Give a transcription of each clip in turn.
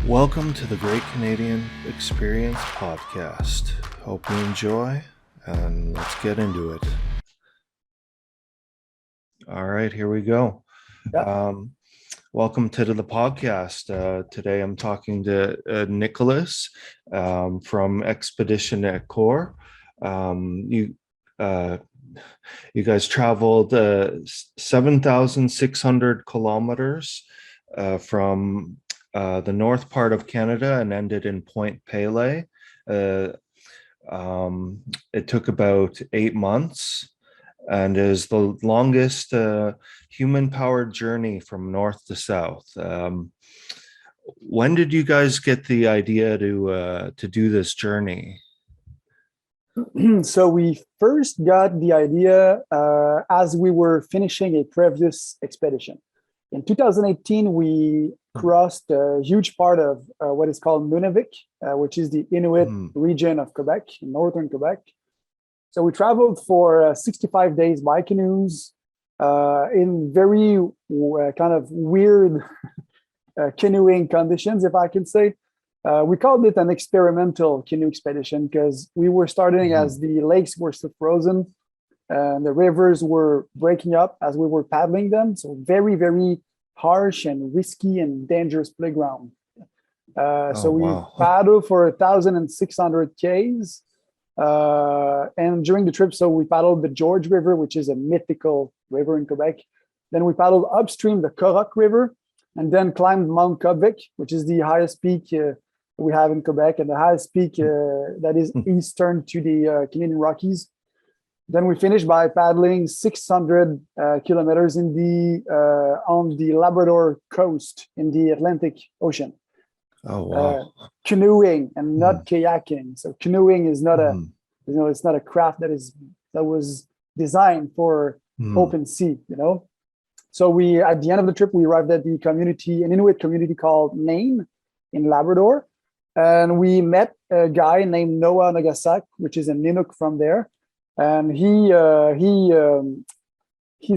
Welcome to the Great Canadian Experience podcast. Hope you enjoy, and let's get into it. All right, here we go. Yeah. Welcome to the podcast. Today I'm talking to Nicholas from Expedition Accor. You guys traveled 7,600 kilometers from the north part of Canada and ended in Point Pelee. It took about 8 months and is the longest human-powered journey from north to south. When did you guys get the idea to do this journey? So we first got the idea as we were finishing a previous expedition. In 2018, we crossed a huge part of what is called Nunavik, which is the Inuit region of Quebec, northern Quebec. So we traveled for 65 days by canoes in very kind of weird canoeing conditions, if I can say. We called it an experimental canoe expedition because we were starting as the lakes were still frozen and the rivers were breaking up as we were paddling them. So very, very harsh and risky and dangerous playground. We paddled for 1,600 Ks. And during the trip, so we paddled the George River, which is a mythical river in Quebec. Then we paddled upstream the Coroc River and then climbed Mount Copvic, which is the highest peak we have in Quebec and the highest peak that is eastern to the Canadian Rockies. Then we finished by paddling 600 kilometers in on the Labrador coast in the Atlantic Ocean. Oh wow! Canoeing and not kayaking. So canoeing is not it's not a craft that was designed for open sea. So we at the end of the trip we arrived at an Inuit community called Nain in Labrador, and we met a guy named Noah Nagasak, which is a Ninook from there. And he's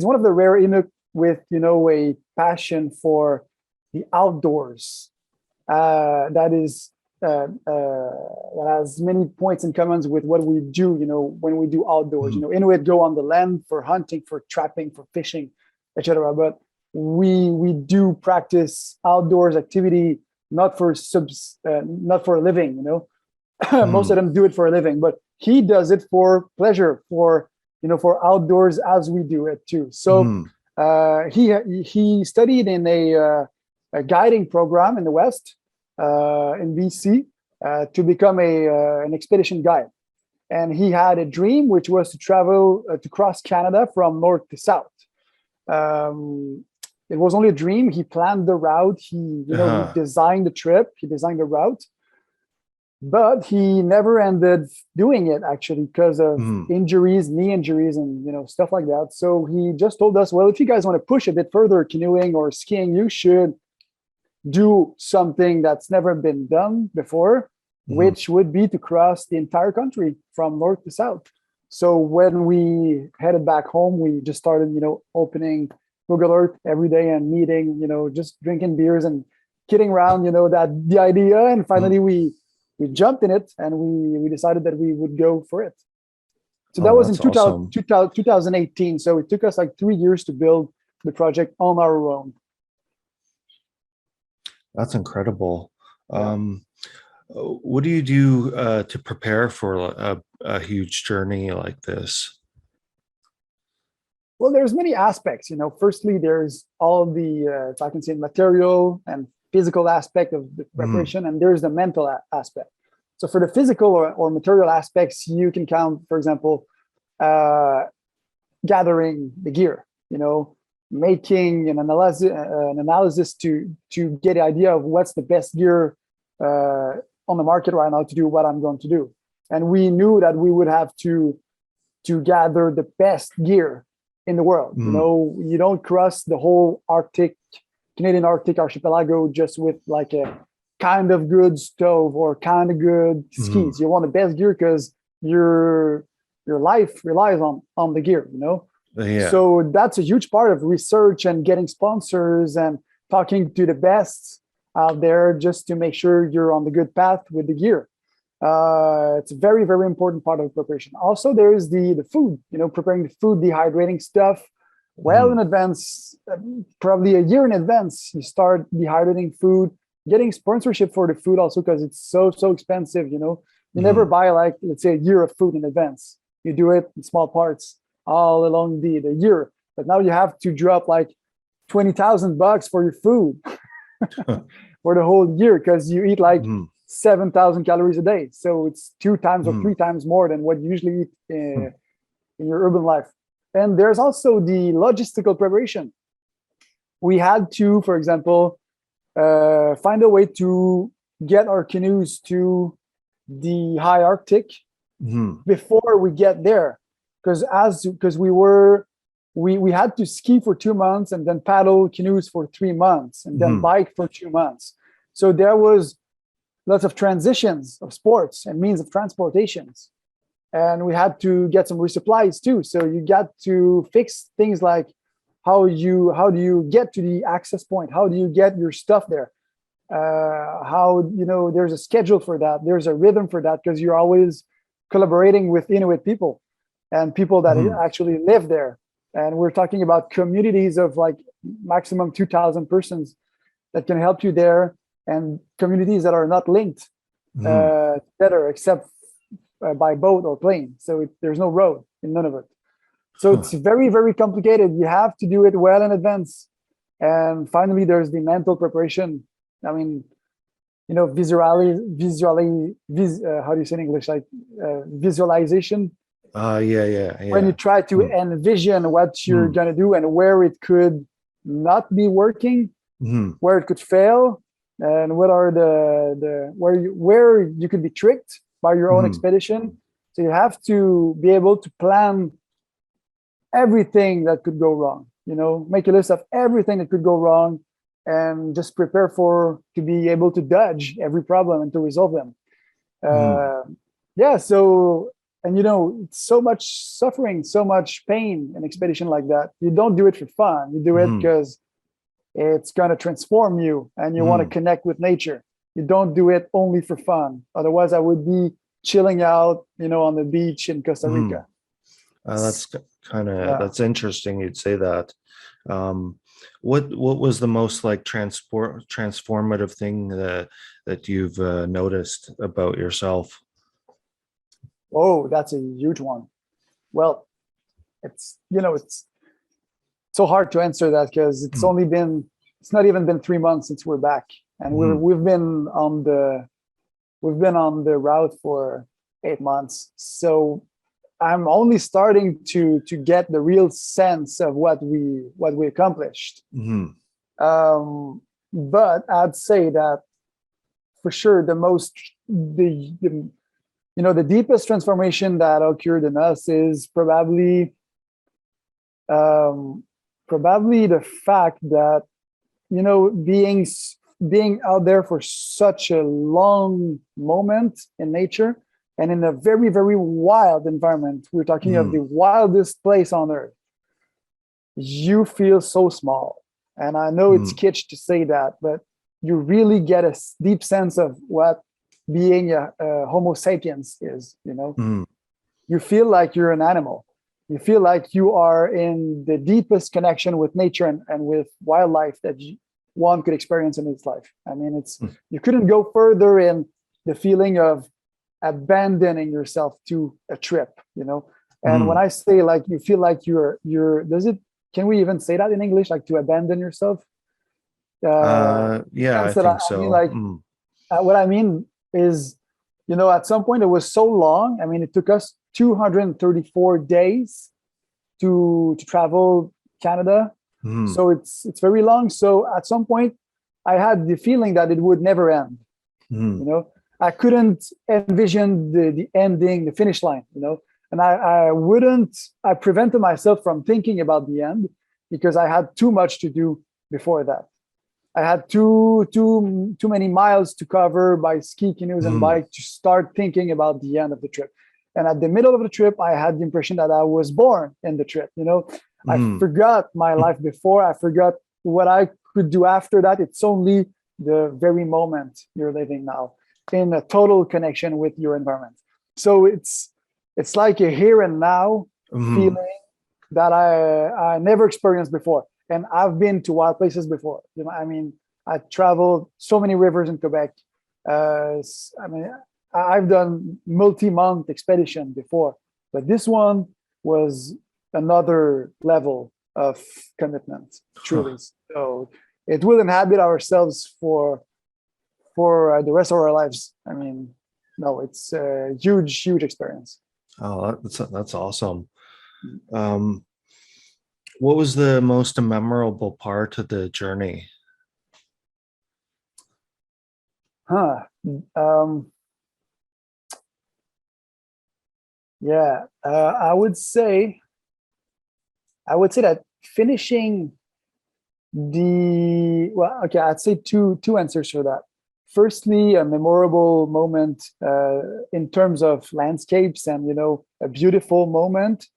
one of the rare Inuk with a passion for the outdoors that has many points in common with what we do when we do outdoors. Inuit go on the land for hunting, for trapping, for fishing, etc. But we do practice outdoors activity not for a living. Most of them do it for a living, but he does it for pleasure, for outdoors as we do it too. So he studied in a guiding program in the West, in BC, to become an expedition guide. And he had a dream, which was to travel to cross Canada from north to south. It was only a dream. He planned the route. He designed the trip. He designed the route. But he never ended doing it actually because of injuries, knee injuries, and stuff like that. So he just told us, well, if you guys want to push a bit further, canoeing or skiing, you should do something that's never been done before, which would be to cross the entire country from north to south. So when we headed back home, we just started, opening Google Earth every day and meeting, just drinking beers and kidding around, the idea. And finally we jumped in it and we decided that we would go for it. So that was in 2018. So it took us like 3 years to build the project on our own. That's incredible. What do you do to prepare for a huge journey like this? Well, there's many aspects. Firstly, there's all the, if I can say, material and physical aspect of the preparation, and there's the mental aspect. So for the physical or material aspects, you can count, for example, gathering the gear, making an analysis to get an idea of what's the best gear on the market right now to do what I'm going to do. And we knew that we would have to gather the best gear in the world. You don't cross the whole Canadian Arctic archipelago just with like a kind of good stove or kind of good skis. You want the best gear because your life relies on the gear, Yeah. So that's a huge part of research and getting sponsors and talking to the best out there just to make sure you're on the good path with the gear. It's a very, very important part of preparation. Also, there is the food, preparing the food, dehydrating stuff well in advance, probably a year in advance. You start dehydrating food, getting sponsorship for the food also, because it's so expensive. You never buy, like, let's say, a year of food in advance. You do it in small parts all along the year. But now you have to drop like $20,000 for your food for the whole year, because you eat like 7,000 calories a day. So it's 2 times or 3 times more than what you usually eat in your urban life. And there's also the logistical preparation. We had to, for example, find a way to get our canoes to the high Arctic before we get there, because we had to ski for 2 months and then paddle canoes for 3 months and then bike for 2 months. So there was lots of transitions of sports and means of transportations. And we had to get some resupplies too. So you got to fix things like how do you get to the access point? How do you get your stuff there? There's a schedule for that. There's a rhythm for that, because you're always collaborating with Inuit people and people that actually live there. And we're talking about communities of like maximum 2,000 persons that can help you there, and communities that are not linked together except by boat or plane. So there's no road in Nunavut. So it's very, very complicated. You have to do it well in advance. And finally, there's the mental preparation. I mean, how do you say in English? Like visualization. When you try to envision what you're going to do and where it could not be working, where it could fail, and what are where you could be tricked by your own expedition. So you have to be able to plan everything that could go wrong. Make a list of everything that could go wrong, and just prepare to be able to dodge every problem and to resolve them. So, and it's so much suffering, so much pain, an expedition like that. You don't do it for fun. You do it because it's going to transform you and you want to connect with nature. You don't do it only for fun. Otherwise, I would be chilling out, on the beach in Costa Rica. That's that's interesting. You'd say that. What was the most like transformative thing that you've noticed about yourself? Oh, that's a huge one. Well, it's so hard to answer that, because it's not even been 3 months since we're back, and we've been on the route for 8 months. So I'm only starting to get the real sense of what we accomplished. But I'd say that for sure the deepest transformation that occurred in us is probably the fact that being out there for such a long moment in nature and in a very, very wild environment. We're talking of the wildest place on earth. You feel so small. And I know it's kitsch to say that, but you really get a deep sense of what being a Homo sapiens is, You feel like you're an animal. You feel like you are in the deepest connection with nature and with wildlife that one could experience in his life. I mean, you couldn't go further in the feeling of abandoning yourself to a trip, And when I say like you feel like can we even say that in English, like to abandon yourself? I think so. What I mean is, at some point it was so long. I mean, it took us 234 days to travel Canada. So it's very long. So at some point I had the feeling that it would never end. I couldn't envision the ending, the finish line, and I prevented myself from thinking about the end, because I had too much to do before that. I had too many miles to cover by ski, canoes, and bike to start thinking about the end of the trip. And at the middle of the trip, I had the impression that I was born in the trip. I forgot my life before. I forgot what I could do after that. It's only the very moment you're living now, in a total connection with your environment. So it's like a here and now feeling that I never experienced before. And I've been to wild places before. I mean, I traveled so many rivers in Quebec. I mean, I've done multi-month expedition before, but this one was another level of commitment, truly. So it will inhabit ourselves for the rest of our lives. I mean, no, it's a huge experience. Oh, that's awesome. What was the most memorable part of the journey? Yeah, I would say that finishing okay, I'd say two answers for that. Firstly, a memorable moment in terms of landscapes and a beautiful moment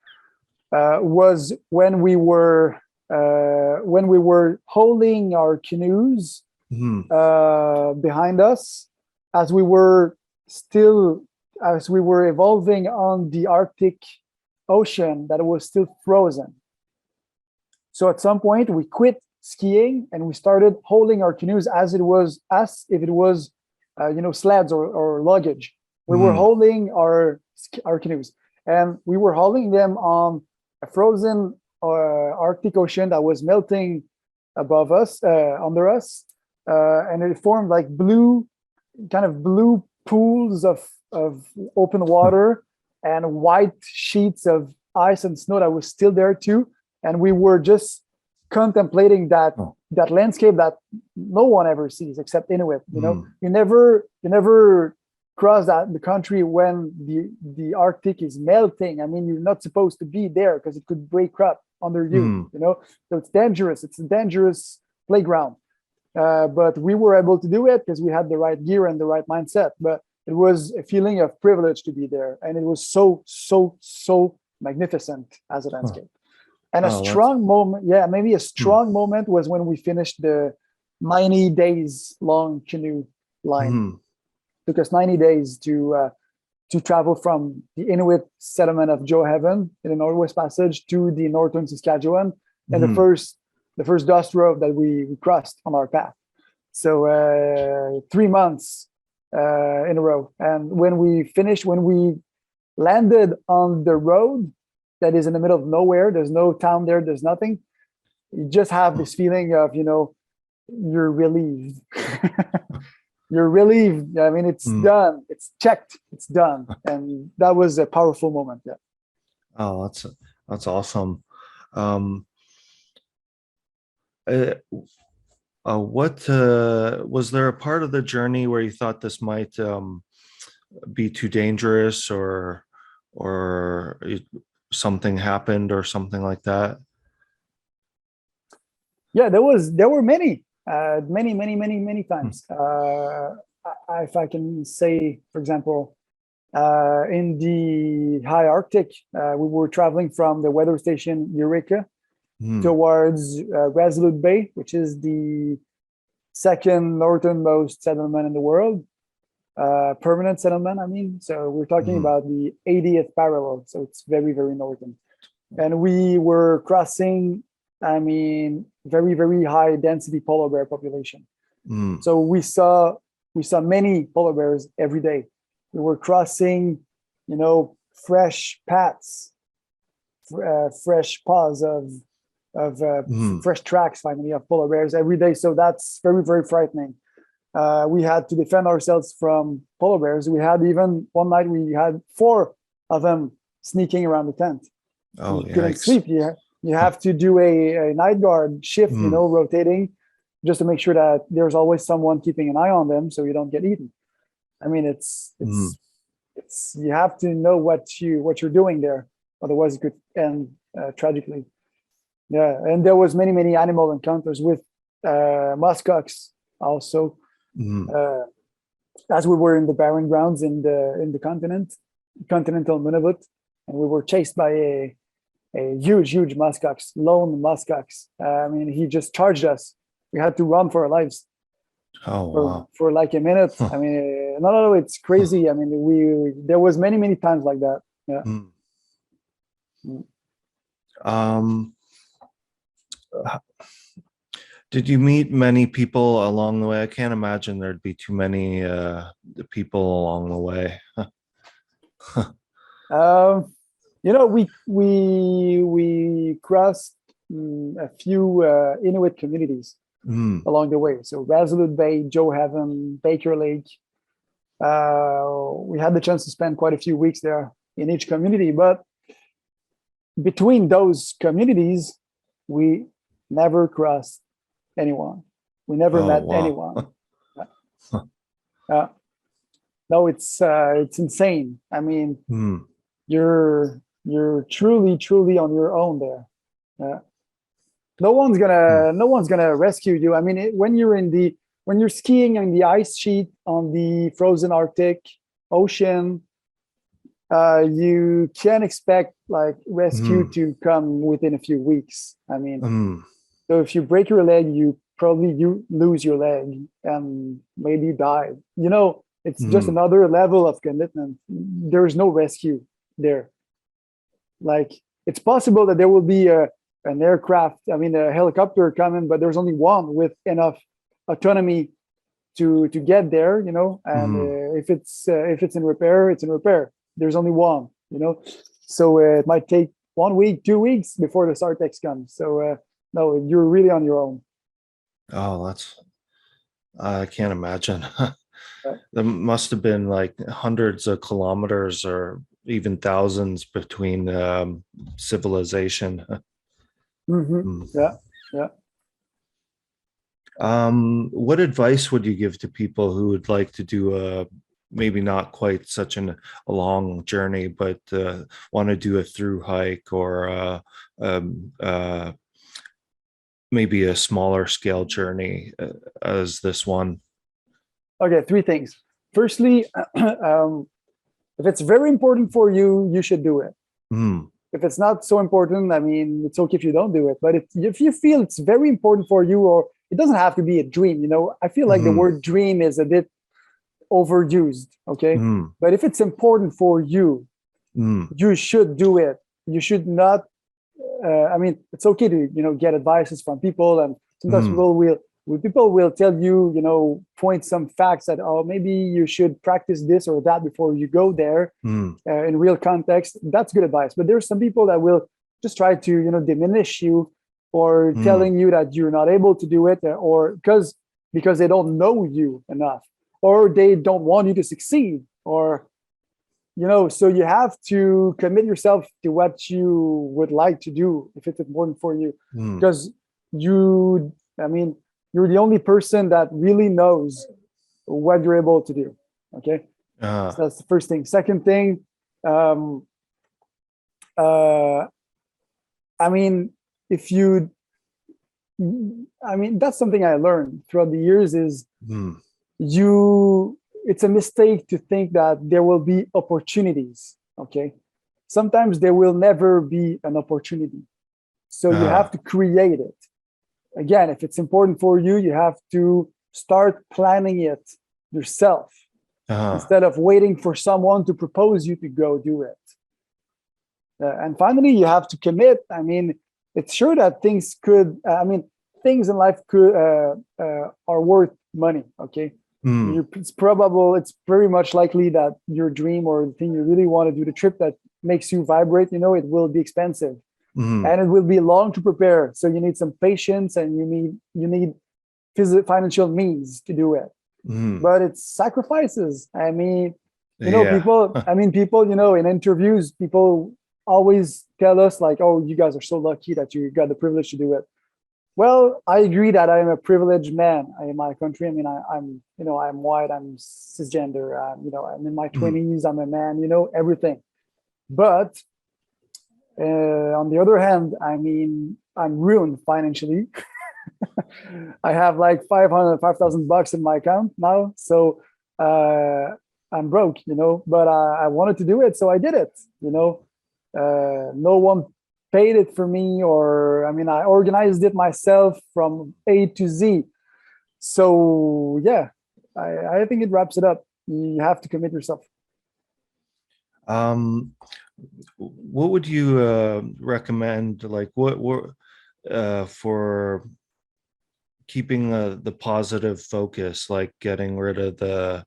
was when we were holding our canoes behind us as we were evolving on the Arctic Ocean that was still frozen. So at some point we quit skiing and we started holding our canoes as if it was sleds or luggage. We were holding our canoes, and we were holding them on a frozen Arctic Ocean that was melting above us, under us, and it formed like blue pools of open water and white sheets of ice and snow that was still there too. And we were just contemplating that landscape that no one ever sees except Inuit. You never cross the country when the Arctic is melting. I mean, you're not supposed to be there because it could break up under you. So it's dangerous. It's a dangerous playground. But we were able to do it because we had the right gear and the right mindset. But it was a feeling of privilege to be there, and it was so magnificent as a landscape. And a strong moment, maybe a strong moment was when we finished the 90 days long canoe line. Took us 90 days to travel from the Inuit settlement of Joe Heaven in the Northwest Passage to the northern Saskatchewan, and the first dust road that we crossed on our path. So 3 months in a row. And when we landed on the road that is in the middle of nowhere, there's no town there, there's nothing. You just have this feeling of, you're relieved. You're relieved. I mean, it's done. It's checked. It's done. And that was a powerful moment. Yeah. Oh, that's awesome. What was there a part of the journey where you thought this might be too dangerous, or something happened or something like that? Yeah, there were many times. If I can say, for example, in the high Arctic, we were traveling from the weather station Eureka towards Resolute Bay, which is the second northernmost settlement in the world, permanent settlement, I mean. So we're talking about the 80th parallel, so it's very northern. And we were crossing, I mean, very high density polar bear population. So we saw many polar bears every day. We were crossing, fresh paths, fresh paws of fresh tracks, finally, of polar bears every day. So that's very frightening. We had to defend ourselves from polar bears. We had one night we had 4 of them sneaking around the tent. Oh, you couldn't sleep. You have to do a night guard shift, rotating, just to make sure that there's always someone keeping an eye on them so you don't get eaten. I mean, it's you have to know what you're doing there, otherwise it could end tragically. Yeah, and there was many animal encounters with muskox also, as we were in the barren grounds in the continental Nunavut, and we were chased by a huge muskox, lone muskox. I mean, he just charged us. We had to run for our lives. Oh, wow. for like a minute. Huh. I mean, no, it's Huh. crazy. I mean, we there was many times like that. Yeah. Mm. Mm. Um, did you meet many people along the way? I can't imagine there'd be too many people along the way. Um, we crossed a few Inuit communities Mm, along the way. So Resolute Bay, Joe Haven, Baker Lake. We had the chance to spend quite a few weeks there in each community, but between those communities, we never crossed anyone. We never oh, met wow. anyone. Uh, no, it's insane. I mean, Mm, you're truly on your own there. mm, No one's gonna rescue you. I mean, when you're skiing on the ice sheet on the frozen Arctic Ocean, you can't expect like rescue mm, to come within a few weeks. I mean, mm, so if you break your leg, you lose your leg and maybe die. It's just mm, another level of commitment. There's no rescue there. Like it's possible that there will be an aircraft, I mean a helicopter coming, but there's only one with enough autonomy to get there. And mm. if it's in repair, it's in repair. There's only one. So it might take 1 week, 2 weeks before the Sartex comes. So no, you're really on your own. Oh, I can't imagine. Uh, There must have been like hundreds of kilometers or even thousands between civilization. mhm. Mm. Yeah, yeah. What advice would you give to people who would like to do a maybe not quite such a long journey, but want to do a through hike or um, uh, maybe a smaller scale journey as this one? Okay, three things. Firstly, if it's very important for you, you should do it. Mm, If it's not so important, I mean, it's okay if you don't do it. But if you feel it's very important for you, or it doesn't have to be a dream, I feel like the mm, word dream is a bit overused. Okay. mm, But if it's important for you, mm, you should do it. You should not I mean, it's okay to get advices from people, and sometimes mm, people will tell you, point some facts that maybe you should practice this or that before you go there mm, in real context. That's good advice. But there's some people that will just try to diminish you, or mm, telling you that you're not able to do it, or because they don't know you enough, or they don't want you to succeed, or so you have to commit yourself to what you would like to do if it's important for you, mm. because I mean, you're the only person that really knows what you're able to do. Okay. Uh, So that's the first thing. Second thing, um, uh, I mean, if you, I mean, that's something I learned throughout the years is mm, you it's a mistake to think that there will be opportunities. Okay, sometimes there will never be an opportunity, so you uh, have to create it. Again, if it's important for you, you have to start planning it yourself uh, instead of waiting for someone to propose you to go do it. And finally, you have to commit. I mean, it's sure that things in life are worth money. Okay, mm, it's very much likely that your dream or the thing you really want to do, the trip that makes you vibrate, it will be expensive, mm, and it will be long to prepare. So you need some patience, and you need financial means to do it. mm. But it's sacrifices. I mean, Yeah. people, in interviews, people always tell us like, "Oh, you guys are so lucky that you got the privilege to do it." Well, I agree that I am a privileged man in my country. I mean, I'm white, I'm cisgender, I'm in my Mm, 20s, I'm a man, everything. But on the other hand, I mean, I'm ruined financially. I have like 5,000 bucks in my account now. So I'm broke, but I wanted to do it. So I did it, no one paid it for me, or I mean, I organized it myself from A to Z. So yeah, I think it wraps it up. You have to commit yourself. Um, what would you recommend? Like, what for keeping the positive focus, like getting rid of the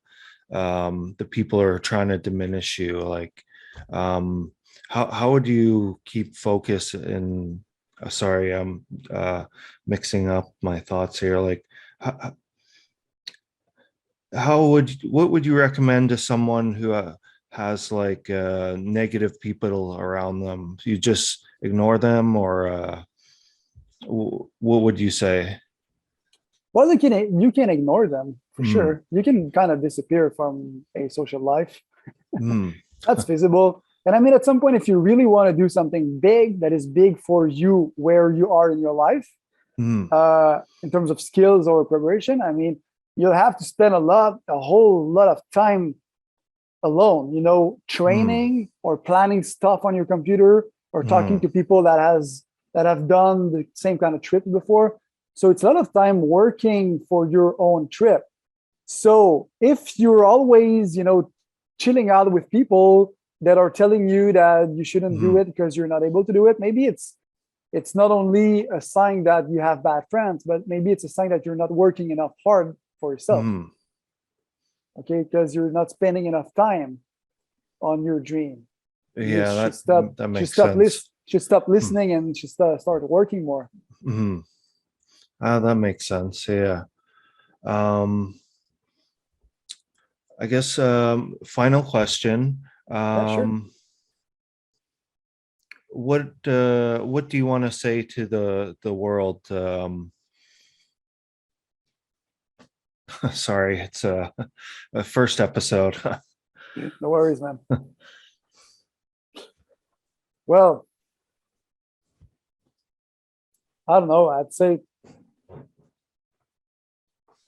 people who are trying to diminish you? Like, um, how would you keep focus in? Sorry, I'm mixing up my thoughts here. Like, how, what would you recommend to someone who has like negative people around them? You just ignore them, or what would you say? Well, you can ignore them for Hmm. sure. You can kind of disappear from a social life. Hmm. That's feasible. And I mean, at some point, if you really want to do something big that is big for you where you are in your life, Hmm. in terms of skills or preparation, I mean, you'll have to spend a whole lot of time alone, Hmm. training or planning stuff on your computer or talking Hmm. to people that have done the same kind of trip before. So it's a lot of time working for your own trip. So if you're always, chilling out with people that are telling you that you shouldn't do Hmm. it because you're not able to do it, maybe it's not only a sign that you have bad friends, but maybe it's a sign that you're not working enough hard for yourself. Hmm. Okay, because you're not spending enough time on your dream. You Yeah, should that stop. that Should makes stop sense. list. Should stop Hmm. listening and should start working more. Hmm. That makes sense. Yeah. Um, I guess final question. Yeah, sure. What do you want to say to the world? Sorry, it's a first episode. No worries, man. Well, I don't know. I'd say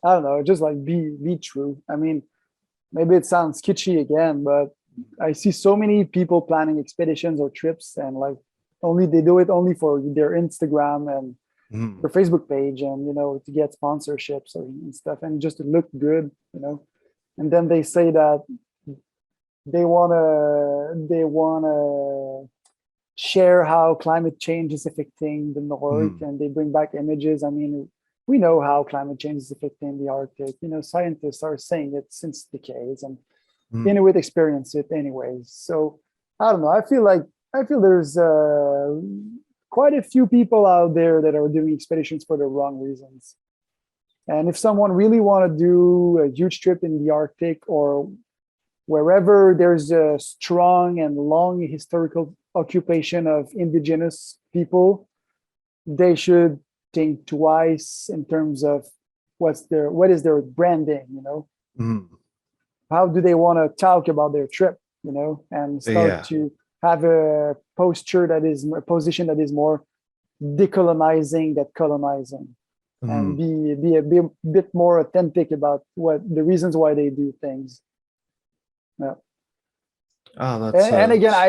I don't know. Just like be true. I mean, maybe it sounds kitschy again, but I see so many people planning expeditions or trips and like only they do it only for their Instagram and Hmm. their Facebook page and to get sponsorships and stuff and just to look good. And then they say that they wanna share how climate change is affecting the North Hmm. and they bring back images. I mean, we know how climate change is affecting the Arctic. Scientists are saying it since decades and Hmm. Inuit experience it anyways. So I don't know. I feel there's quite a few people out there that are doing expeditions for the wrong reasons. And if someone really want to do a huge trip in the Arctic or wherever there's a strong and long historical occupation of indigenous people, they should think twice in terms of what is their branding. Hmm. How do they want to talk about their trip, and start Yeah. to have a position that is more decolonizing that colonizing and Hmm. be a bit more authentic about what the reasons why they do things. Yeah. Oh, And again, hmm.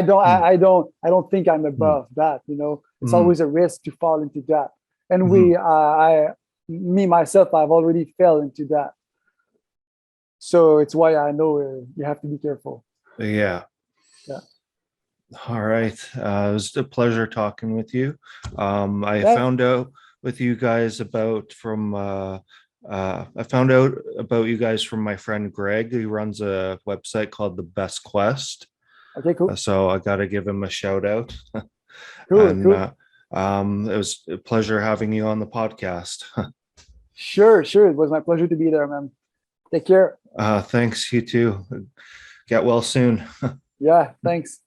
I don't think I'm Hmm. above that. It's Hmm. always a risk to fall into that. And Hmm. me myself, I've already fell into that. So it's why I know you have to be careful. Yeah. Yeah. All right. It was a pleasure talking with you. I Yeah. found out with you guys about from I found out about you guys from my friend Greg, who runs a website called The Best Quest. Okay. Cool. So I got to give him a shout out. Cool. And Cool. it was a pleasure having you on the podcast. Sure. Sure. It was my pleasure to be there, man. Take care. Thanks, you too. Get well soon. Yeah. Thanks.